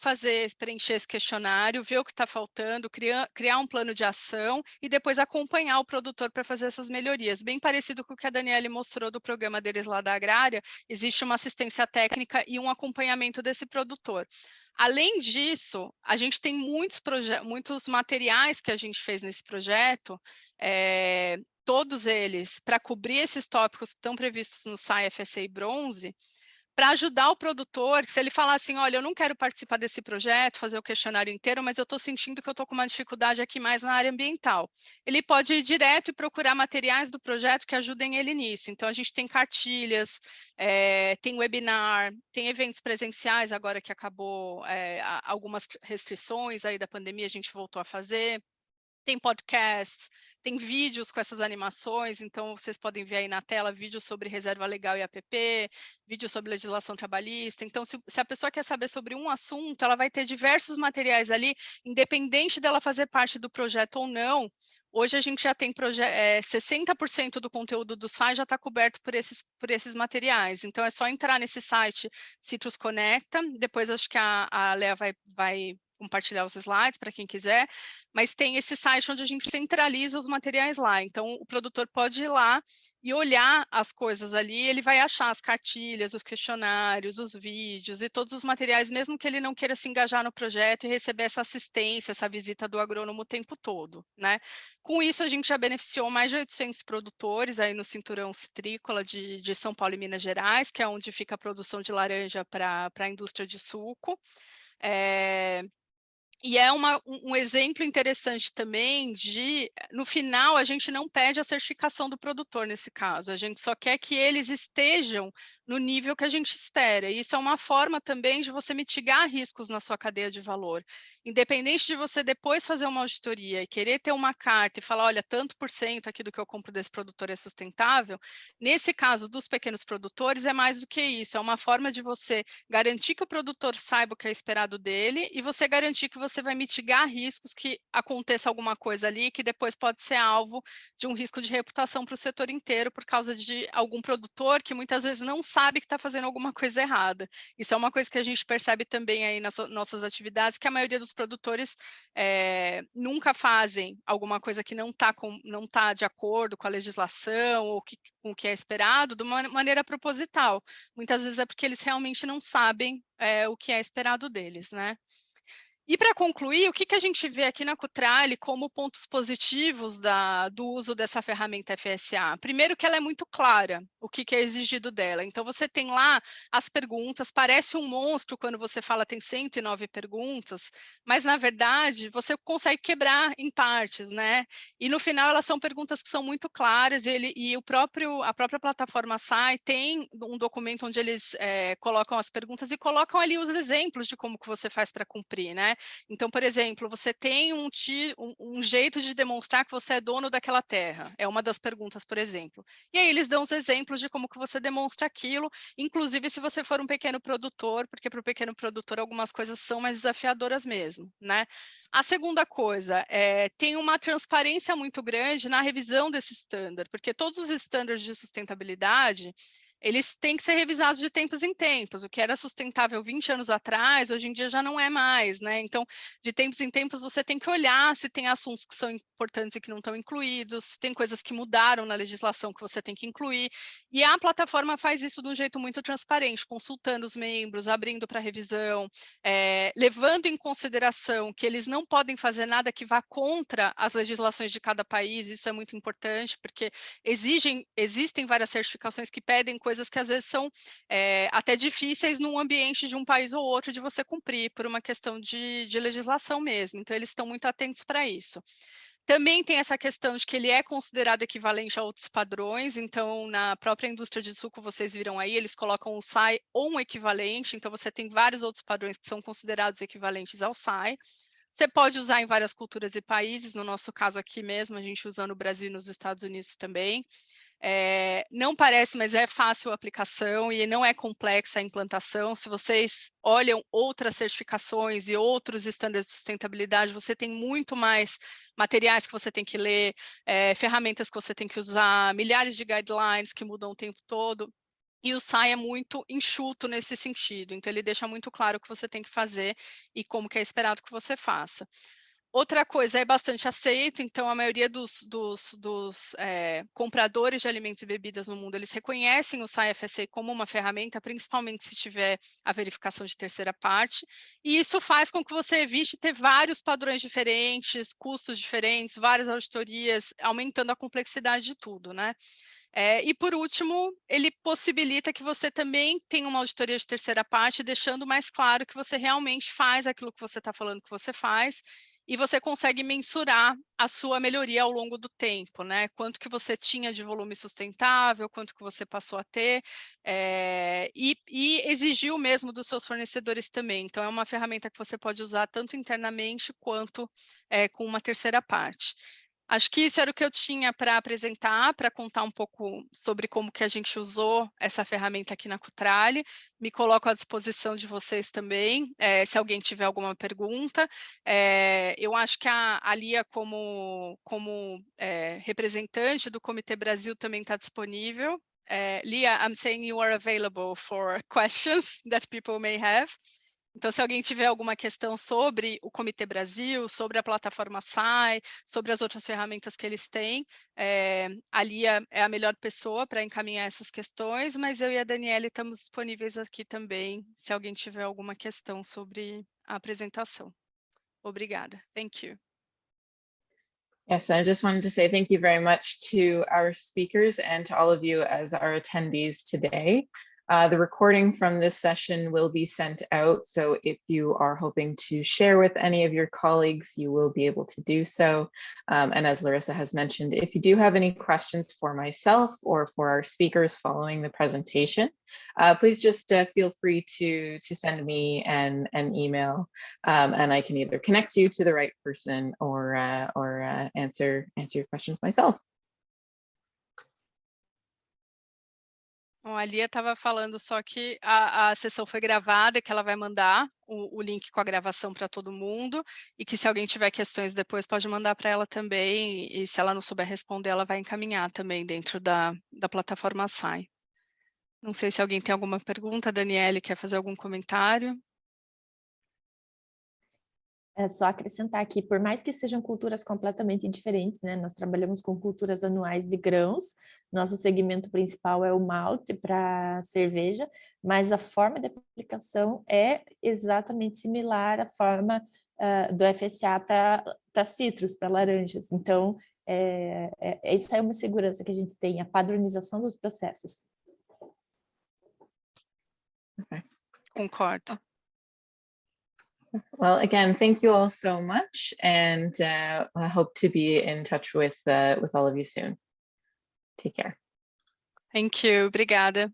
preencher esse questionário, ver o que está faltando, criar um plano de ação e depois acompanhar o produtor para fazer essas melhorias. Bem parecido com o que a Daniele mostrou do programa deles lá da Agrária, existe uma assistência técnica e um acompanhamento desse produtor. Além disso, a gente tem muitos materiais que a gente fez nesse projeto, todos eles para cobrir esses tópicos que estão previstos no SAI FSA Bronze, para ajudar o produtor, se ele falar assim, olha, eu não quero participar desse projeto, fazer o questionário inteiro, mas eu estou sentindo que eu estou com uma dificuldade aqui mais na área ambiental. Ele pode ir direto e procurar materiais do projeto que ajudem ele nisso. Então, a gente tem cartilhas, tem webinar, tem eventos presenciais, agora que acabou algumas restrições aí da pandemia, a gente voltou a fazer. Tem podcasts, tem vídeos com essas animações, então vocês podem ver aí na tela vídeos sobre reserva legal e APP, vídeos sobre legislação trabalhista. Então, se a pessoa quer saber sobre um assunto, ela vai ter diversos materiais ali, independente dela fazer parte do projeto ou não. Hoje a gente já tem 60% do conteúdo do site já está coberto por esses materiais. Então, é só entrar nesse site Citrus Conecta, depois acho que a Lea vai compartilhar os slides para quem quiser, mas tem esse site onde a gente centraliza os materiais lá. Então, o produtor pode ir lá e olhar as coisas ali, ele vai achar as cartilhas, os questionários, os vídeos e todos os materiais, mesmo que ele não queira se engajar no projeto e receber essa assistência, essa visita do agrônomo o tempo todo, né? Com isso, a gente já beneficiou mais de 800 produtores aí no cinturão citrícola de São Paulo e Minas Gerais, que é onde fica a produção de laranja para a indústria de suco. E é um exemplo interessante também no final, a gente não pede a certificação do produtor nesse caso, a gente só quer que eles estejam no nível que a gente espera. E isso é uma forma também de você mitigar riscos na sua cadeia de valor. Independente de você depois fazer uma auditoria e querer ter uma carta e falar, olha, tanto por cento aqui do que eu compro desse produtor é sustentável, nesse caso dos pequenos produtores é mais do que isso, é uma forma de você garantir que o produtor saiba o que é esperado dele e você garantir que você vai mitigar riscos que aconteça alguma coisa ali que depois pode ser alvo de um risco de reputação para o setor inteiro por causa de algum produtor que muitas vezes não sabe que está fazendo alguma coisa errada. Isso é uma coisa que a gente percebe também aí nas nossas atividades, que a maioria dos produtores nunca fazem alguma coisa que não tá de acordo com a legislação ou com o que é esperado de uma maneira proposital. Muitas vezes é porque eles realmente não sabem o que é esperado deles, né? E para concluir, o que a gente vê aqui na Cutrale como pontos positivos do uso dessa ferramenta FSA? Primeiro que ela é muito clara, o que é exigido dela. Então, você tem lá as perguntas, parece um monstro quando você fala tem 109 perguntas, mas, na verdade, você consegue quebrar em partes, né? E, no final, elas são perguntas que são muito claras, a própria plataforma SAI tem um documento onde eles colocam as perguntas e colocam ali os exemplos de como que você faz para cumprir, né? Então, por exemplo, você tem um jeito de demonstrar que você é dono daquela terra, é uma das perguntas, por exemplo. E aí eles dão os exemplos de como que você demonstra aquilo, inclusive se você for um pequeno produtor, porque para o pequeno produtor algumas coisas são mais desafiadoras mesmo, né? A segunda coisa, tem uma transparência muito grande na revisão desse standard, porque todos os standards de sustentabilidade, eles têm que ser revisados de tempos em tempos. O que era sustentável 20 anos atrás, hoje em dia já não é mais, né? Então, de tempos em tempos, você tem que olhar se tem assuntos que são importantes e que não estão incluídos, se tem coisas que mudaram na legislação que você tem que incluir. E a plataforma faz isso de um jeito muito transparente, consultando os membros, abrindo para revisão, levando em consideração que eles não podem fazer nada que vá contra as legislações de cada país. Isso é muito importante, porque existem várias certificações que pedem coisas que às vezes são até difíceis num ambiente de um país ou outro de você cumprir, por uma questão de legislação mesmo. Então, eles estão muito atentos para isso. Também tem essa questão de que ele é considerado equivalente a outros padrões, então, na própria indústria de suco, vocês viram aí, eles colocam o SAI ou um equivalente, então você tem vários outros padrões que são considerados equivalentes ao SAI. Você pode usar em várias culturas e países, no nosso caso aqui mesmo, a gente usa no Brasil e nos Estados Unidos também. Não parece, mas é fácil a aplicação e não é complexa a implantação. Se vocês olham outras certificações e outros estándares de sustentabilidade, você tem muito mais materiais que você tem que ler, ferramentas que você tem que usar, milhares de guidelines que mudam o tempo todo. E o SAI é muito enxuto nesse sentido, então ele deixa muito claro o que você tem que fazer e como que é esperado que você faça. Outra coisa, é bastante aceito, então a maioria dos compradores de alimentos e bebidas no mundo, eles reconhecem o SAI FSA como uma ferramenta, principalmente se tiver a verificação de terceira parte, e isso faz com que você evite ter vários padrões diferentes, custos diferentes, várias auditorias, aumentando a complexidade de tudo, né? E, por último, ele possibilita que você também tenha uma auditoria de terceira parte, deixando mais claro que você realmente faz aquilo que você está falando que você faz, e você consegue mensurar a sua melhoria ao longo do tempo, né? Quanto que você tinha de volume sustentável, quanto que você passou a ter, e exigir o mesmo dos seus fornecedores também. Então, é uma ferramenta que você pode usar tanto internamente quanto com uma terceira parte. Acho que isso era o que eu tinha para apresentar, para contar um pouco sobre como que a gente usou essa ferramenta aqui na Cutrale. Me coloco à disposição de vocês também, se alguém tiver alguma pergunta. Eu acho que a Lia, como representante do Comitê Brasil, também está disponível. Lia, I'm saying you are available for questions that people may have. Então, se alguém tiver alguma questão sobre o Comitê Brasil, sobre a plataforma SAI, sobre as outras ferramentas que eles têm, a Lia é a melhor pessoa para encaminhar essas questões, mas eu e a Daniela estamos disponíveis aqui também, se alguém tiver alguma questão sobre a apresentação. Obrigada. Thank you. Yes, I just wanted to say thank you very much to our speakers and to all of you as our attendees today. The recording from this session will be sent out, so if you are hoping to share with any of your colleagues, you will be able to do so. And as Larissa has mentioned, if you do have any questions for myself or for our speakers following the presentation, please just feel free to send me an email, and I can either connect you to the right person or answer your questions myself. Bom, a Lia estava falando só que a sessão foi gravada, que ela vai mandar o link com a gravação para todo mundo, e que se alguém tiver questões depois pode mandar para ela também, e se ela não souber responder, ela vai encaminhar também dentro da plataforma SAI. Não sei se alguém tem alguma pergunta, Daniele, quer fazer algum comentário? É só acrescentar aqui, por mais que sejam culturas completamente diferentes, né? Nós trabalhamos com culturas anuais de grãos, nosso segmento principal é o malte para cerveja, mas a forma de aplicação é exatamente similar à forma do FSA para citros, para laranjas. Então, essa é uma segurança que a gente tem, a padronização dos processos. Perfect. Concordo. Well, again, thank you all so much, and I hope to be in touch with all of you soon. Take care. Thank you. Obrigada.